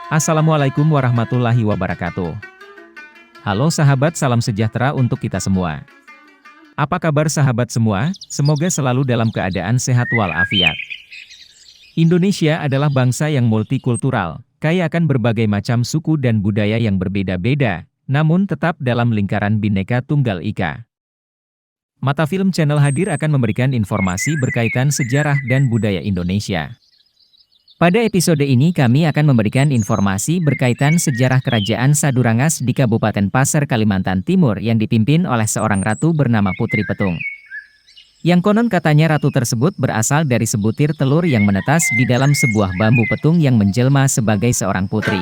Assalamualaikum warahmatullahi wabarakatuh. Halo sahabat, salam sejahtera untuk kita semua. Apa kabar sahabat semua? Semoga selalu dalam keadaan sehat walafiat. Indonesia adalah bangsa yang multikultural, kaya akan berbagai macam suku dan budaya yang berbeda-beda, namun tetap dalam lingkaran Bhinneka Tunggal Ika. Mata Film Channel hadir akan memberikan informasi berkaitan sejarah dan budaya Indonesia. Pada episode ini kami akan memberikan informasi berkaitan sejarah Kerajaan Sadurangas di Kabupaten Pasir, Kalimantan Timur yang dipimpin oleh seorang ratu bernama Putri Petung. Yang konon katanya ratu tersebut berasal dari sebutir telur yang menetas di dalam sebuah bambu petung yang menjelma sebagai seorang putri.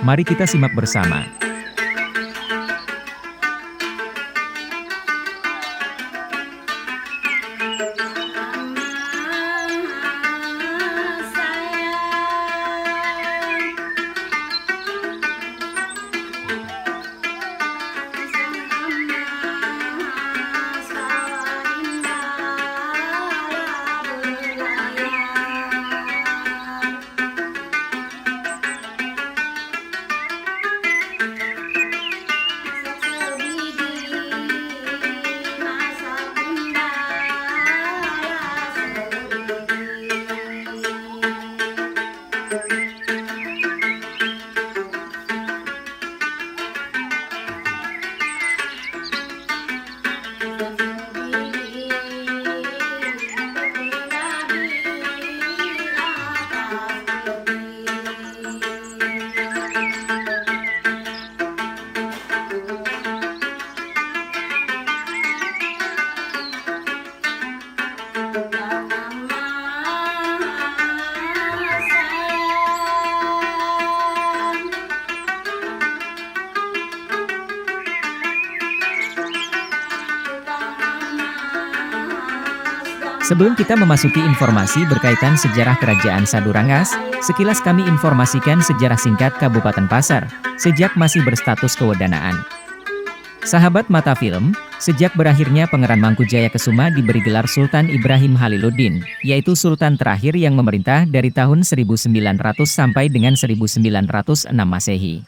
Mari kita simak bersama. Sebelum kita memasuki informasi berkaitan sejarah Kerajaan Sadurangas, sekilas kami informasikan sejarah singkat Kabupaten Pasir, sejak masih berstatus kewedanaan. Sahabat Mata Film, sejak berakhirnya Pangeran Mangkujaya-Kesuma diberi gelar Sultan Ibrahim Haliluddin, yaitu Sultan terakhir yang memerintah dari tahun 1900 sampai dengan 1906 Masehi.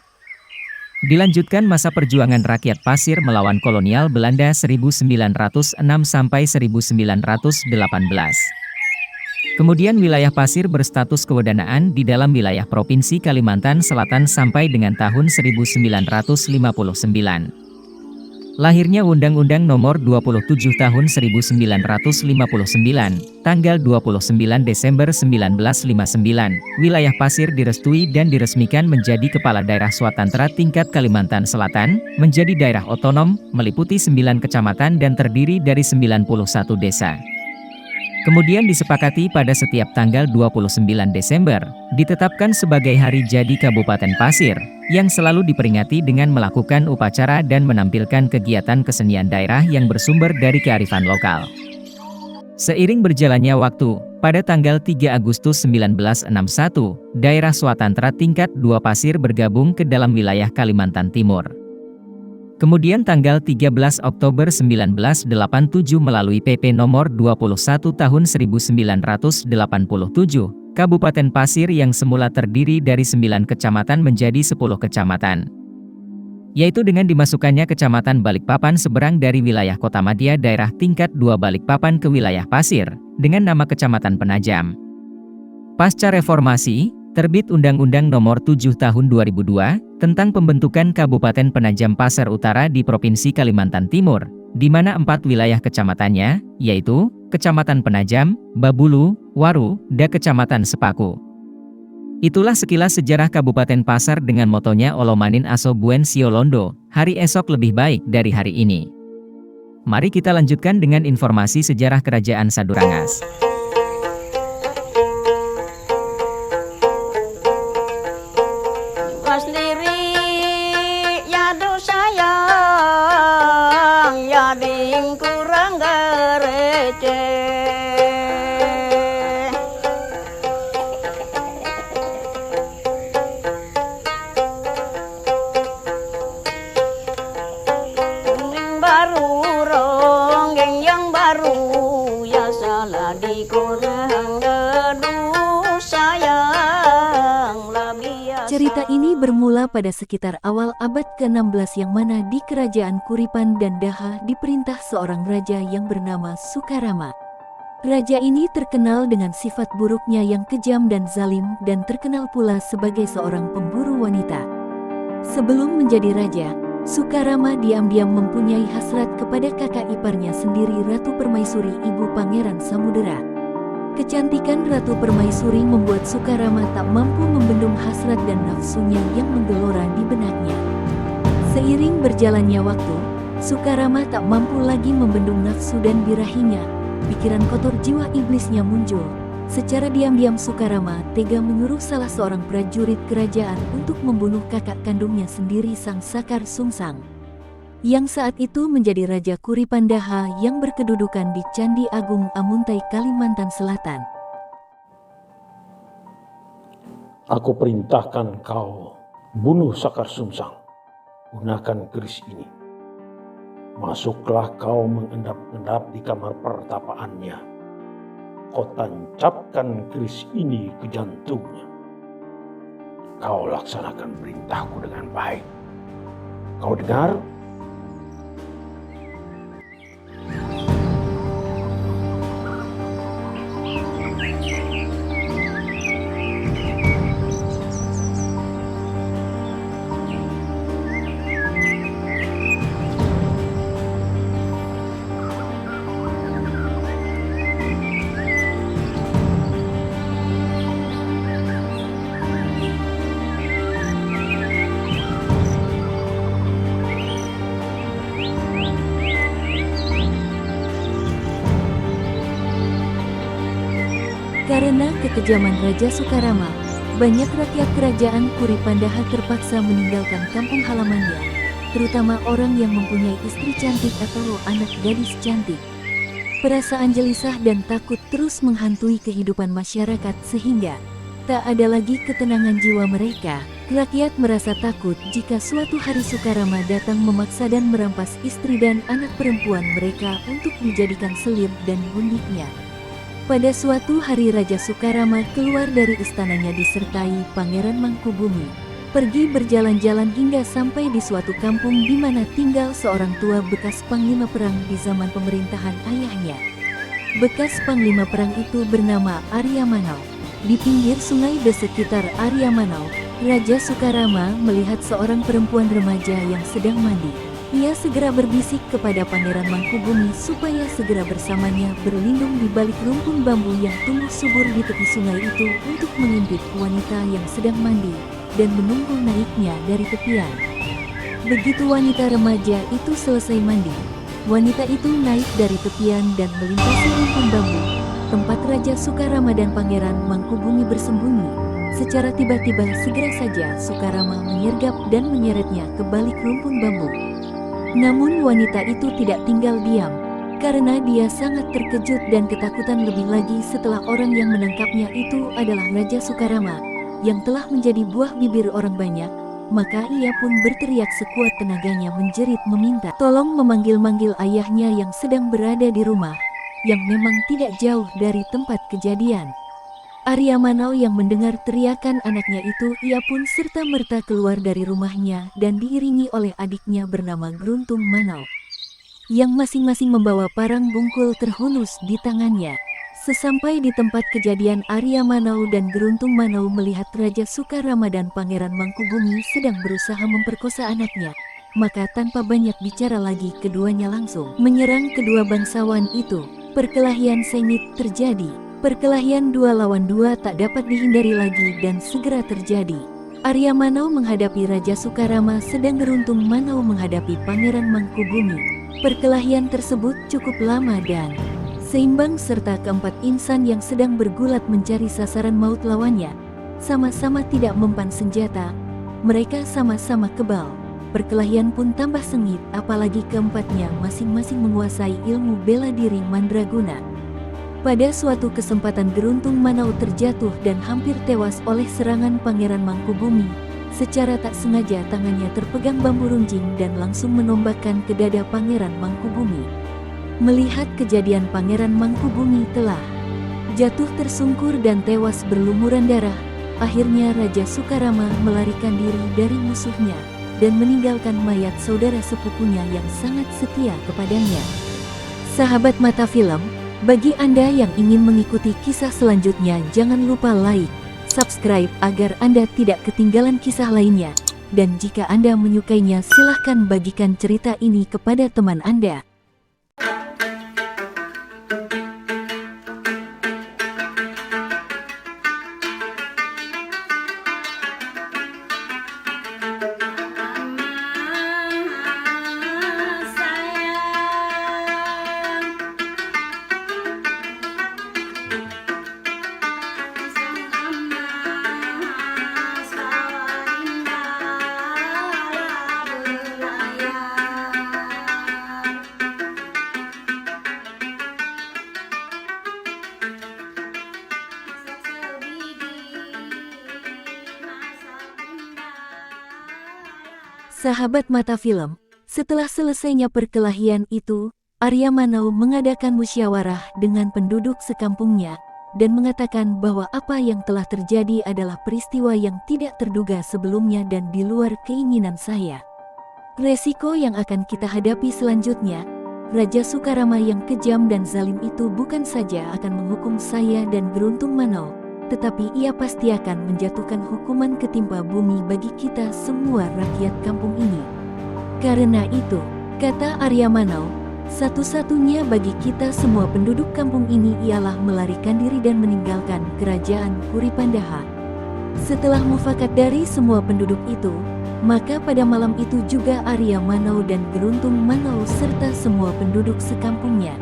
Dilanjutkan masa perjuangan rakyat Pasir melawan kolonial Belanda 1906 sampai 1918. Kemudian wilayah Pasir berstatus kewedanaan di dalam wilayah Provinsi Kalimantan Selatan sampai dengan tahun 1959. Lahirnya Undang-Undang Nomor 27 Tahun 1959, tanggal 29 Desember 1959, wilayah Pasir direstui dan diresmikan menjadi Kepala Daerah Swatantra tingkat Kalimantan Selatan, menjadi daerah otonom, meliputi 9 kecamatan dan terdiri dari 91 desa. Kemudian disepakati pada setiap tanggal 29 Desember, ditetapkan sebagai hari jadi Kabupaten Pasir, yang selalu diperingati dengan melakukan upacara dan menampilkan kegiatan kesenian daerah yang bersumber dari kearifan lokal. Seiring berjalannya waktu, pada tanggal 3 Agustus 1961, daerah Swatantra tingkat 2 Pasir bergabung ke dalam wilayah Kalimantan Timur. Kemudian tanggal 13 Oktober 1987 melalui PP nomor 21 tahun 1987, Kabupaten Pasir yang semula terdiri dari 9 kecamatan menjadi 10 kecamatan. Yaitu dengan dimasukkannya Kecamatan Balikpapan seberang dari wilayah Kotamadya daerah tingkat 2 Balikpapan ke wilayah Pasir, dengan nama Kecamatan Penajam. Pasca reformasi, terbit Undang-Undang Nomor 7 Tahun 2002, tentang pembentukan Kabupaten Penajam Pasir Utara di Provinsi Kalimantan Timur, di mana 4 wilayah kecamatannya, yaitu Kecamatan Penajam, Babulu, Waru, dan Kecamatan Sepaku. Itulah sekilas sejarah Kabupaten Pasir dengan motonya Olomanin Aso Buen Siolondo, hari esok lebih baik dari hari ini. Mari kita lanjutkan dengan informasi sejarah Kerajaan Sadurangas. Baru ronggeng yang baru ya salah di Kisah ini bermula pada sekitar awal abad ke-16 yang mana di kerajaan Kuripan dan Daha diperintah seorang raja yang bernama Sukarama. Raja ini terkenal dengan sifat buruknya yang kejam dan zalim dan terkenal pula sebagai seorang pemburu wanita. Sebelum menjadi raja, Sukarama diam-diam mempunyai hasrat kepada kakak iparnya sendiri Ratu Permaisuri, ibu Pangeran Samudera. Kecantikan Ratu Permaisuri membuat Sukarama tak mampu membendung hasrat dan nafsunya yang menggelora di benaknya. Seiring berjalannya waktu, Sukarama tak mampu lagi membendung nafsu dan birahinya. Pikiran kotor jiwa iblisnya muncul. Secara diam-diam Sukarama tega menyuruh salah seorang prajurit kerajaan untuk membunuh kakak kandungnya sendiri, Sang Sakar Sungsang, yang saat itu menjadi Raja Kuripan Daha yang berkedudukan di Candi Agung Amuntai, Kalimantan Selatan. Aku perintahkan kau bunuh Sakar Sungsang. Gunakan keris ini. Masuklah kau mengendap-endap di kamar pertapaannya. Kau tancapkan keris ini ke jantungnya. Kau laksanakan perintahku dengan baik. Kau dengar? Karena kekejaman Raja Sukarama, banyak rakyat kerajaan Kuripan Daha terpaksa meninggalkan kampung halamannya, terutama orang yang mempunyai istri cantik atau anak gadis cantik. Perasaan gelisah dan takut terus menghantui kehidupan masyarakat sehingga tak ada lagi ketenangan jiwa mereka. Rakyat merasa takut jika suatu hari Sukarama datang memaksa dan merampas istri dan anak perempuan mereka untuk dijadikan selir dan gundiknya. Pada suatu hari Raja Sukarama keluar dari istananya disertai Pangeran Mangkubumi, pergi berjalan-jalan hingga sampai di suatu kampung di mana tinggal seorang tua bekas panglima perang di zaman pemerintahan ayahnya. Bekas panglima perang itu bernama Arya Manau. Di pinggir sungai di sekitar Arya Manau, Raja Sukarama melihat seorang perempuan remaja yang sedang mandi. Ia segera berbisik kepada Pangeran Mangkubumi supaya segera bersamanya berlindung di balik rumpun bambu yang tumbuh subur di tepi sungai itu untuk mengintip wanita yang sedang mandi dan menunggu naiknya dari tepian. Begitu wanita remaja itu selesai mandi, wanita itu naik dari tepian dan melintasi rumpun bambu, tempat Raja Sukarama dan Pangeran Mangkubumi bersembunyi. Secara tiba-tiba segera saja Sukarama menyergap dan menyeretnya ke balik rumpun bambu. Namun wanita itu tidak tinggal diam, karena dia sangat terkejut dan ketakutan, lebih lagi setelah orang yang menangkapnya itu adalah Raja Sukarama, yang telah menjadi buah bibir orang banyak. Maka ia pun berteriak sekuat tenaganya menjerit meminta tolong, memanggil-manggil ayahnya yang sedang berada di rumah, yang memang tidak jauh dari tempat kejadian. Arya Manau yang mendengar teriakan anaknya itu, ia pun serta-merta keluar dari rumahnya dan diiringi oleh adiknya bernama Gruntung Manau, yang masing-masing membawa parang bungkul terhunus di tangannya. Sesampai di tempat kejadian, Arya Manau dan Gruntung Manau melihat Raja Sukarama dan Pangeran Mangkubumi sedang berusaha memperkosa anaknya. Maka tanpa banyak bicara lagi, keduanya langsung menyerang kedua bangsawan itu. Perkelahian sengit terjadi. Perkelahian 2 lawan 2 tak dapat dihindari lagi dan segera terjadi. Arya Manau menghadapi Raja Sukarama, sedang Gruntung Manau menghadapi Pangeran Mangkubumi. Perkelahian tersebut cukup lama dan seimbang, serta keempat insan yang sedang bergulat mencari sasaran maut lawannya sama-sama tidak mempan senjata. Mereka sama-sama kebal. Perkelahian pun tambah sengit, apalagi keempatnya masing-masing menguasai ilmu bela diri mandraguna. Pada suatu kesempatan Gruntung Manau terjatuh dan hampir tewas oleh serangan Pangeran Mangkubumi. Secara tak sengaja tangannya terpegang bambu runcing dan langsung menombakkan ke dada Pangeran Mangkubumi. Melihat kejadian, Pangeran Mangkubumi telah jatuh tersungkur dan tewas berlumuran darah. Akhirnya Raja Sukarama melarikan diri dari musuhnya dan meninggalkan mayat saudara sepupunya yang sangat setia kepadanya. Sahabat Mata Film, bagi Anda yang ingin mengikuti kisah selanjutnya, jangan lupa like, subscribe agar Anda tidak ketinggalan kisah lainnya. Dan jika Anda menyukainya, silahkan bagikan cerita ini kepada teman Anda. Sahabat Mata Film, setelah selesainya perkelahian itu, Arya Manau mengadakan musyawarah dengan penduduk sekampungnya dan mengatakan bahwa apa yang telah terjadi adalah peristiwa yang tidak terduga sebelumnya dan di luar keinginan saya. Resiko yang akan kita hadapi selanjutnya, Raja Sukarama yang kejam dan zalim itu bukan saja akan menghukum saya dan Geruntung Manau, tetapi ia pasti akan menjatuhkan hukuman ketimpa bumi bagi kita semua rakyat kampung ini. Karena itu, kata Arya Manau, satu-satunya bagi kita semua penduduk kampung ini ialah melarikan diri dan meninggalkan kerajaan Kuripandaha. Setelah mufakat dari semua penduduk itu, maka pada malam itu juga Arya Manau dan Geruntung Manau serta semua penduduk sekampungnya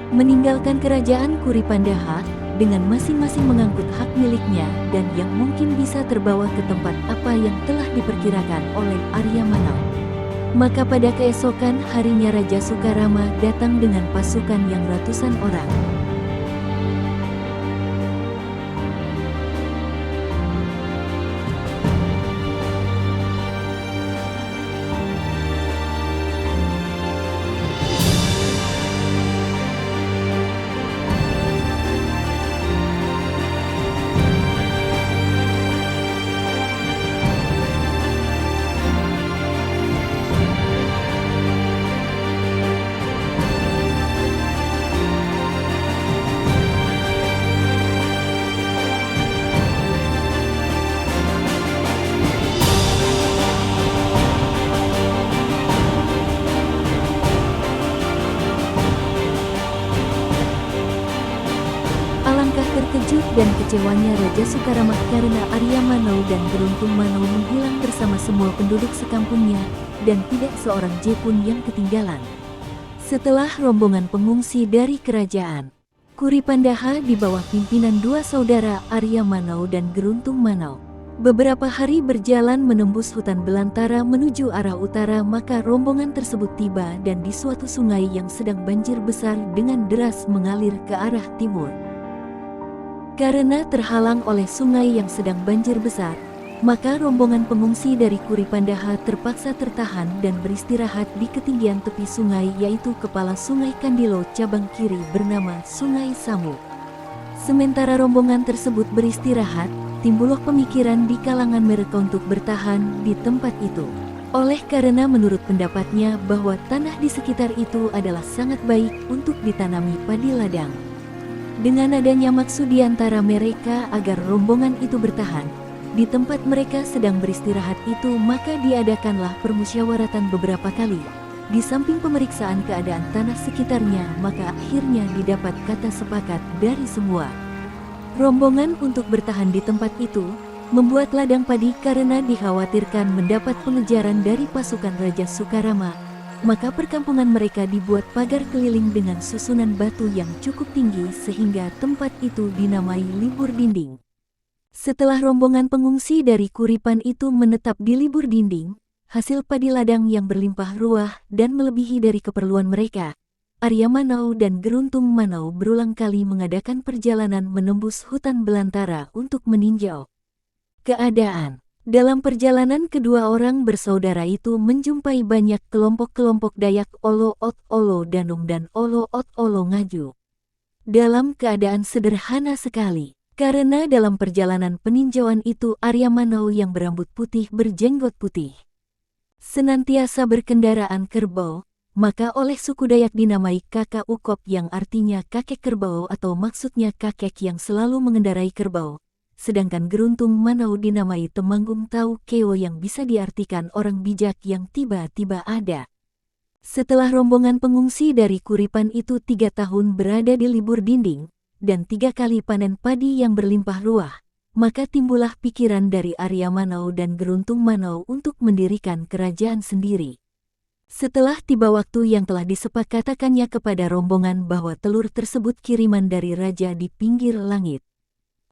meninggalkan kerajaan Kuripandaha dengan masing-masing mengangkut hak miliknya dan yang mungkin bisa terbawa ke tempat apa yang telah diperkirakan oleh Arya Manau. Maka pada keesokan harinya Raja Sukarama datang dengan pasukan yang ratusan orang. Alangkah terkejut dan kecewanya Raja Sukarama karena Arya Manau dan Geruntung Manau menghilang bersama semua penduduk sekampungnya dan tidak seorang je pun yang ketinggalan. Setelah rombongan pengungsi dari kerajaan Kuripandaha di bawah pimpinan dua saudara Arya Manau dan Geruntung Manau beberapa hari berjalan menembus hutan belantara menuju arah utara, maka rombongan tersebut tiba dan di suatu sungai yang sedang banjir besar dengan deras mengalir ke arah timur. Karena terhalang oleh sungai yang sedang banjir besar, maka rombongan pengungsi dari Kuripandaha terpaksa tertahan dan beristirahat di ketinggian tepi sungai, yaitu kepala Sungai Kandilo cabang kiri bernama Sungai Samu. Sementara rombongan tersebut beristirahat, timbullah pemikiran di kalangan mereka untuk bertahan di tempat itu. Oleh karena menurut pendapatnya bahwa tanah di sekitar itu adalah sangat baik untuk ditanami padi ladang. Dengan adanya maksud di antara mereka agar rombongan itu bertahan di tempat mereka sedang beristirahat itu, maka diadakanlah permusyawaratan beberapa kali. Di samping pemeriksaan keadaan tanah sekitarnya, maka akhirnya didapat kata sepakat dari semua rombongan untuk bertahan di tempat itu, membuat ladang padi karena dikhawatirkan mendapat pengejaran dari pasukan Raja Sukarama. Maka perkampungan mereka dibuat pagar keliling dengan susunan batu yang cukup tinggi sehingga tempat itu dinamai Libur Dinding. Setelah rombongan pengungsi dari Kuripan itu menetap di Libur Dinding, hasil padi ladang yang berlimpah ruah dan melebihi dari keperluan mereka, Arya Manau dan Geruntung Manau berulang kali mengadakan perjalanan menembus hutan belantara untuk meninjau keadaan. Dalam perjalanan kedua orang bersaudara itu menjumpai banyak kelompok-kelompok Dayak Olo Ot Olo Danung dan Olo Ot Olo Ngaju. Dalam keadaan sederhana sekali, Karena dalam perjalanan peninjauan itu Arya Manau yang berambut putih berjenggot putih senantiasa berkendaraan kerbau, maka oleh suku Dayak dinamai Kakak Ukop yang artinya kakek kerbau atau maksudnya kakek yang selalu mengendarai kerbau. Sedangkan Geruntung Manau dinamai Temanggung Tau Keo yang bisa diartikan orang bijak yang tiba-tiba ada. Setelah rombongan pengungsi dari Kuripan itu 3 tahun berada di libur dinding, dan 3 kali panen padi yang berlimpah ruah, maka timbullah pikiran dari Arya Manau dan Geruntung Manau untuk mendirikan kerajaan sendiri. Setelah tiba waktu yang telah disepakatakannya kepada rombongan bahwa telur tersebut kiriman dari raja di pinggir langit.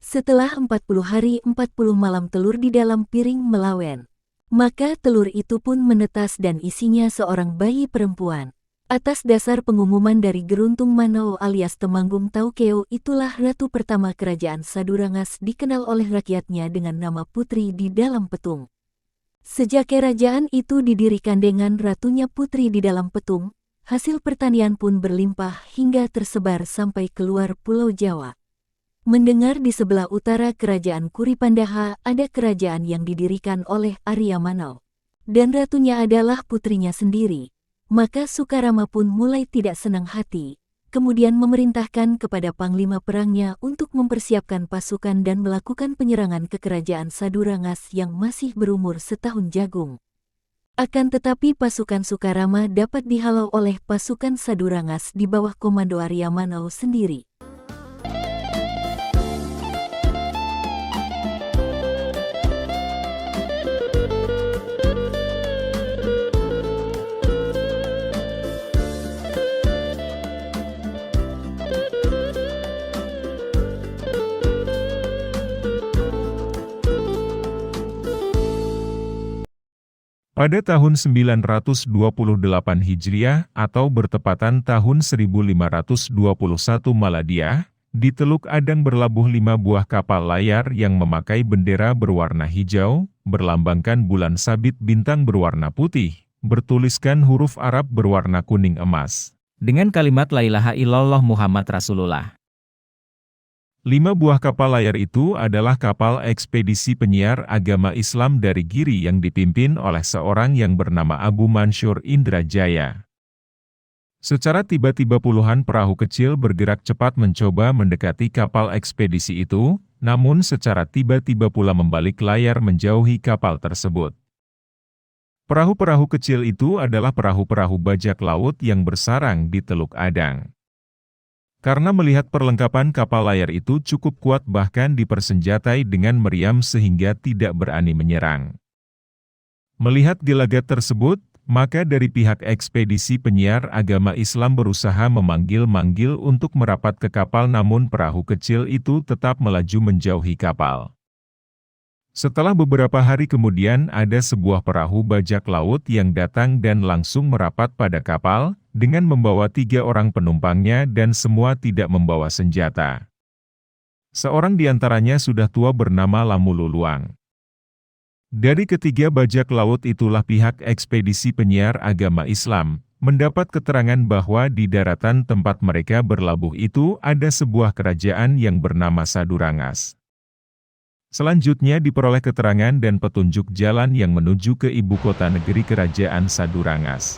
Setelah 40 hari 40 malam telur di dalam piring melawen, maka telur itu pun menetas dan isinya seorang bayi perempuan. Atas dasar pengumuman dari Geruntung Manau alias Temanggung Tau Keo, itulah ratu pertama kerajaan Sadurangas dikenal oleh rakyatnya dengan nama Putri di dalam Petung. Sejak kerajaan itu didirikan dengan ratunya Putri di dalam Petung, hasil pertanian pun berlimpah hingga tersebar sampai keluar Pulau Jawa. Mendengar di sebelah utara kerajaan Kuripandaha ada kerajaan yang didirikan oleh Arya Manau, dan ratunya adalah putrinya sendiri, maka Sukarama pun mulai tidak senang hati, kemudian memerintahkan kepada panglima perangnya untuk mempersiapkan pasukan dan melakukan penyerangan ke kerajaan Sadurangas yang masih berumur setahun jagung. Akan tetapi pasukan Sukarama dapat dihalau oleh pasukan Sadurangas di bawah komando Arya Manau sendiri. Pada tahun 928 Hijriah atau bertepatan tahun 1521 Maladiah, di Teluk Adang berlabuh 5 buah kapal layar yang memakai bendera berwarna hijau, berlambangkan bulan sabit bintang berwarna putih, bertuliskan huruf Arab berwarna kuning emas. Dengan kalimat La ilaha illallah Muhammad Rasulullah. 5 buah kapal layar itu adalah kapal ekspedisi penyiar agama Islam dari Giri yang dipimpin oleh seorang yang bernama Abu Mansur Indrajaya. Secara tiba-tiba puluhan perahu kecil bergerak cepat mencoba mendekati kapal ekspedisi itu, namun secara tiba-tiba pula membalik layar menjauhi kapal tersebut. Perahu-perahu kecil itu adalah perahu-perahu bajak laut yang bersarang di Teluk Adang. Karena melihat perlengkapan kapal layar itu cukup kuat bahkan dipersenjatai dengan meriam sehingga tidak berani menyerang. Melihat gelagat tersebut, maka dari pihak ekspedisi penyiar agama Islam berusaha memanggil-manggil untuk merapat ke kapal namun perahu kecil itu tetap melaju menjauhi kapal. Setelah beberapa hari kemudian ada sebuah perahu bajak laut yang datang dan langsung merapat pada kapal, dengan membawa 3 orang penumpangnya dan semua tidak membawa senjata. Seorang di antaranya sudah tua bernama Lamululuang. Dari ketiga bajak laut itulah pihak ekspedisi penyiar agama Islam, mendapat keterangan bahwa di daratan tempat mereka berlabuh itu ada sebuah kerajaan yang bernama Sadurangas. Selanjutnya diperoleh keterangan dan petunjuk jalan yang menuju ke ibu kota negeri kerajaan Sadurangas.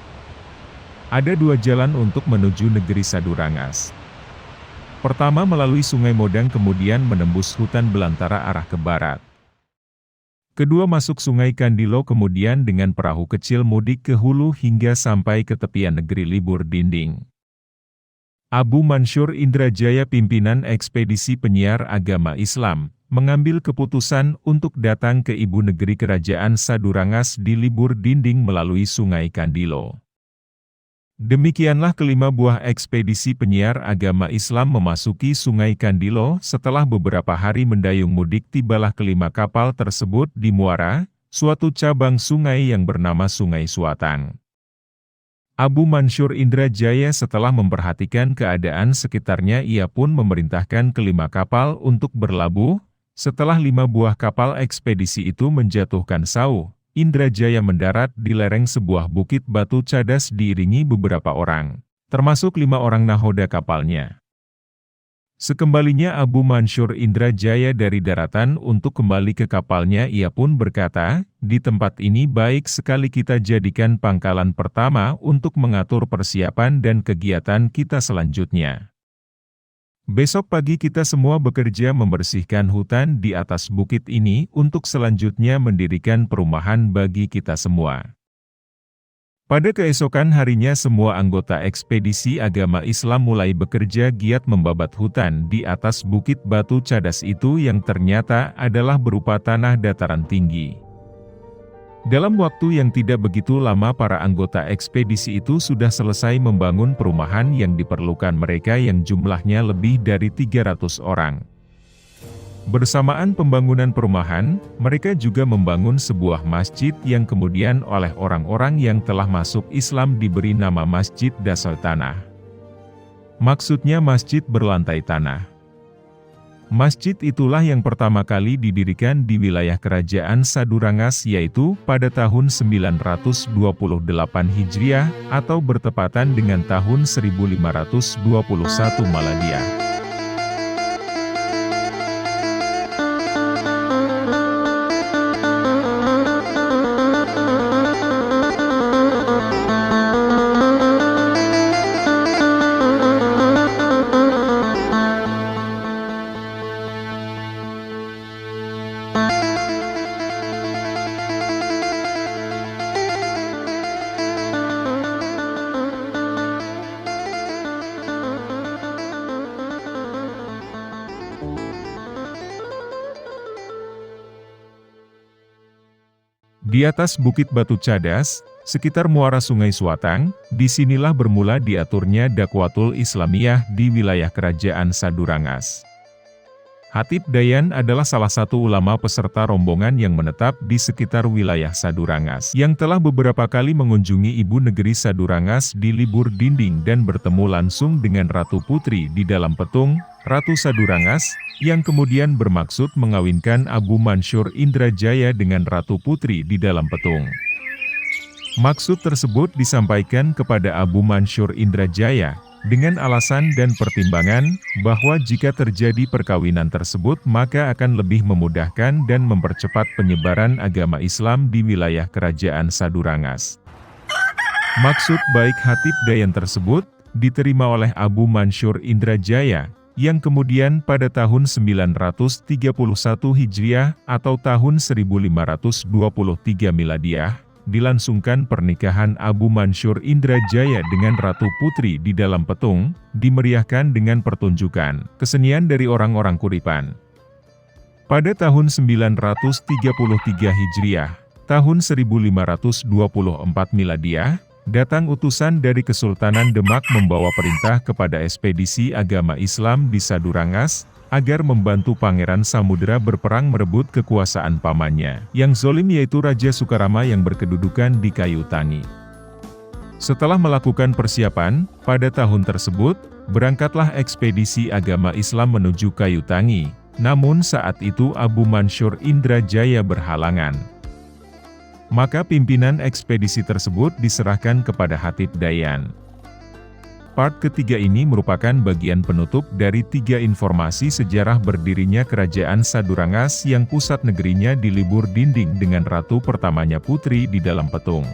Ada 2 jalan untuk menuju negeri Sadurangas. Pertama melalui Sungai Modang kemudian menembus hutan belantara arah ke barat. Kedua masuk Sungai Kandilo kemudian dengan perahu kecil mudik ke hulu hingga sampai ke tepian negeri Libur Dinding. Abu Mansur Indrajaya pimpinan ekspedisi penyiar agama Islam, mengambil keputusan untuk datang ke ibu negeri kerajaan Sadurangas di Libur Dinding melalui Sungai Kandilo. Demikianlah kelima buah ekspedisi penyiar agama Islam memasuki Sungai Kandilo. Setelah beberapa hari mendayung mudik tibalah kelima kapal tersebut di Muara, suatu cabang sungai yang bernama Sungai Suatang. Abu Mansur Indrajaya setelah memperhatikan keadaan sekitarnya ia pun memerintahkan kelima kapal untuk berlabuh. Setelah 5 buah kapal ekspedisi itu menjatuhkan sauh, Indrajaya mendarat di lereng sebuah bukit batu cadas diiringi beberapa orang, termasuk 5 orang nahoda kapalnya. Sekembalinya Abu Mansyur Indrajaya dari daratan untuk kembali ke kapalnya, ia pun berkata, "Di tempat ini baik sekali kita jadikan pangkalan pertama untuk mengatur persiapan dan kegiatan kita selanjutnya. Besok pagi kita semua bekerja membersihkan hutan di atas bukit ini untuk selanjutnya mendirikan perumahan bagi kita semua." Pada keesokan harinya semua anggota ekspedisi agama Islam mulai bekerja giat membabat hutan di atas bukit batu cadas itu yang ternyata adalah berupa tanah dataran tinggi. Dalam waktu yang tidak begitu lama para anggota ekspedisi itu sudah selesai membangun perumahan yang diperlukan mereka yang jumlahnya lebih dari 300 orang. Bersamaan pembangunan perumahan, mereka juga membangun sebuah masjid yang kemudian oleh orang-orang yang telah masuk Islam diberi nama Masjid Dasar Tanah. Maksudnya masjid berlantai tanah. Masjid itulah yang pertama kali didirikan di wilayah kerajaan Sadurangas, yaitu pada tahun 928 Hijriah atau bertepatan dengan tahun 1521 Maladiah. Di atas Bukit Batu Cadas, sekitar muara Sungai Suatang, disinilah bermula diaturnya dakwatul Islamiyah di wilayah kerajaan Sadurangas. Hatib Dayan adalah salah satu ulama peserta rombongan yang menetap di sekitar wilayah Sadurangas, yang telah beberapa kali mengunjungi ibu negeri Sadurangas di libur dinding dan bertemu langsung dengan Ratu Putri di dalam petung, Ratu Sadurangas, yang kemudian bermaksud mengawinkan Abu Mansyur Indrajaya dengan Ratu Putri di dalam petung. Maksud tersebut disampaikan kepada Abu Mansyur Indrajaya, dengan alasan dan pertimbangan, bahwa jika terjadi perkawinan tersebut maka akan lebih memudahkan dan mempercepat penyebaran agama Islam di wilayah kerajaan Sadurangas. Maksud baik Hatib Dayan tersebut, diterima oleh Abu Mansyur Indrajaya, yang kemudian pada tahun 931 Hijriah atau tahun 1523 Miladiah, dilangsungkan pernikahan Abu Mansyur Indrajaya dengan Ratu Putri di dalam petung, dimeriahkan dengan pertunjukan kesenian dari orang-orang Kuripan. Pada tahun 933 Hijriah, tahun 1524 Miladiah, datang utusan dari Kesultanan Demak membawa perintah kepada ekspedisi agama Islam di Sadurangas, agar membantu Pangeran Samudera berperang merebut kekuasaan pamannya, yang zolim yaitu Raja Sukarama yang berkedudukan di Kayutangi. Setelah melakukan persiapan, pada tahun tersebut, berangkatlah ekspedisi agama Islam menuju Kayutangi, namun saat itu Abu Mansyur Indrajaya berhalangan. Maka pimpinan ekspedisi tersebut diserahkan kepada Hatib Dayan. Part ketiga ini merupakan bagian penutup dari 3 informasi sejarah berdirinya kerajaan Sadurangas yang pusat negerinya di libur dinding dengan ratu pertamanya Putri di dalam petung.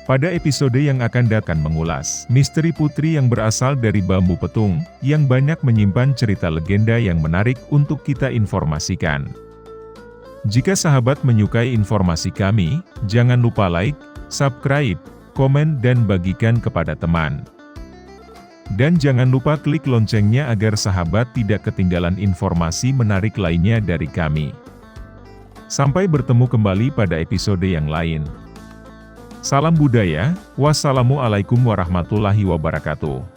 Pada episode yang akan datang mengulas misteri Putri yang berasal dari bambu petung, yang banyak menyimpan cerita legenda yang menarik untuk kita informasikan. Jika sahabat menyukai informasi kami, jangan lupa like, subscribe, komen dan bagikan kepada teman. Dan jangan lupa klik loncengnya agar sahabat tidak ketinggalan informasi menarik lainnya dari kami. Sampai bertemu kembali pada episode yang lain. Salam budaya, wassalamualaikum warahmatullahi wabarakatuh.